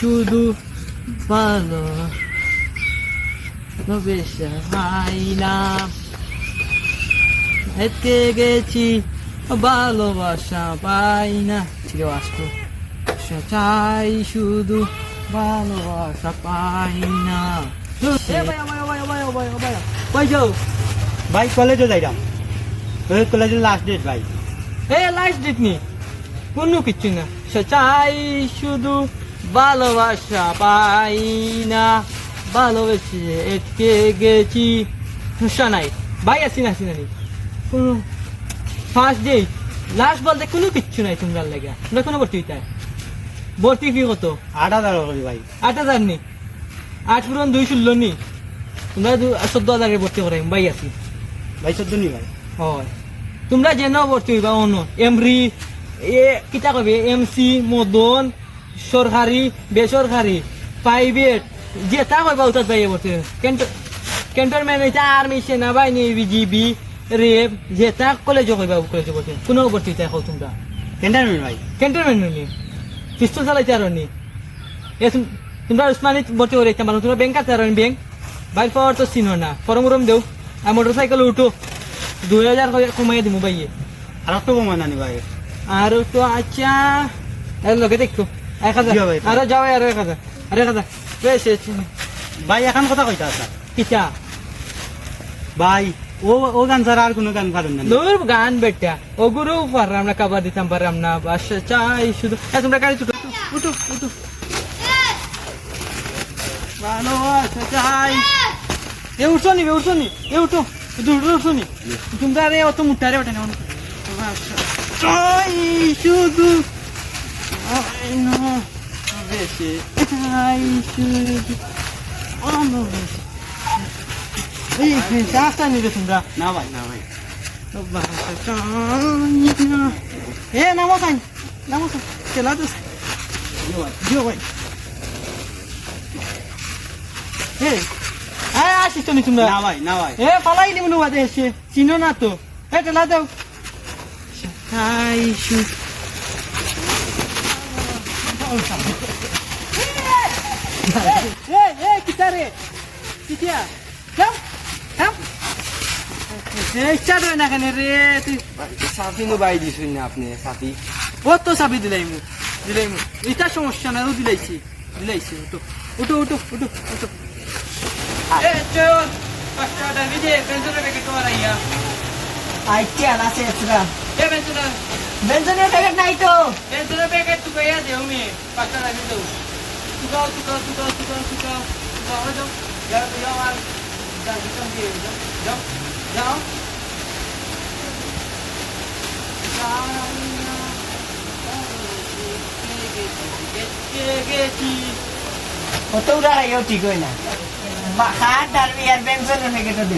শুধু ভালো বেশা হয় না এতে গেছি ভালোবাসা পাই না ঠিক আসতো চাই শুধু ভালোবাসা পাই না ভাই যাও ভাই কলেজে যাইলাম কলেজের লাস্ট ডেট ভাই লাস্ট ডেট নি কোনো কিচ্ছু না চাই শুধু ভালোবাসা পাই না ভালোবেসে এটকে গেছি নাই ভাই আসি না কোনো ফার্স্ট ডেট লাস্ট বলতে কোনো কিচ্ছু নাই তোমরা লেগে তোমরা কোনো ভর্তি হইতে ভর্তি ফি কত 8,000 করি ভাই 8,000 নি 8 পুরন 216 নি তোমরা 14,000 ভর্তি করে ভাই আসি ভাই 14 নি ভাই হয় তোমরা যেন ভর্তি হইবা অন্য এমরি কিতা কবে এমসি মদন সরকারি বেসরকারি প্রাইভেট যেটা কইবা উঠাত ভাই ভর্তি ক্যান্টনমেন্ট হইতে আর্মি সেনাবাহিনী বিজিবি রেপ যেটা কলেজে কইবা কলেজে ভর্তি কোনো ভর্তি হইতে এখন তোমরা ক্যান্টনমেন্ট ভাই ক্যান্টনমেন্ট নি পিস্তল চালাইতে আর নি তোমরা উসমানিত ভর্তি করে দিতে পারো তোমরা ব্যাংক আছে আর ব্যাংক বাইর পাওয়ার তো চিনো না ফরম ফরম দেও আর মোটর সাইকেল উঠো 2,000 কমাইয়া দিব ভাইয়ে আর একটু কমান আনি ভাই আর তো আচ্ছা এর লগে দেখো 1,000 আরে যাও আর 1,000 আরে 1,000 বেশ ভাই এখন কথা কইতা আছে কিটা ভাই ও গান ছাড়া আর কোনো গান পারেন না লোর গান বেটা ও গুরু পারলাম না কাবা দিতাম পারলাম না বাস চাই শুধু তোমরা গাড়ি উঠো উঠো উঠো ভালোবাসা চাই উঠো নি উঠো উঠো নি তোমরা আরে অত মুটারে ওঠে না চাই শুধু বেশি চাই শুধু এই চাষটা নিবে তোমরা না ভাই না ভাই নামো খাই খেলা তো দিও ভাই আসিস তো নি তোমরা না ভাই না ভাই পালাই দিব না বাদে এসে চিনো না তো টেলা দাও কিতারে কিতিয়া স্টার্ট হয় না কেন রে তুই সাথী নো বাই দিছুন না আপনি সাথী ও তো চাবি দিলাইমু এটা সমস্যা না ও দিলাইছি উঠো উঠো উঠো উঠো উঠো চল পাঁচটা দাবি দে পেন্সনের প্যাকেট তো আইয়া আইটি আনাছে এক্সট্রা পেন্সনের বেঞ্জনের প্যাকেট নাই তো পেন্সনের প্যাকেট তুই গায়া দেও মে পাঁচটা দাবি দাও তুকাও যাও আর দাবি কম দিয়ে যাও কত উড়া খাইও ঠিক হয় না খাট ডারবি আর বেঞ্জনের প্যাকেটও দিই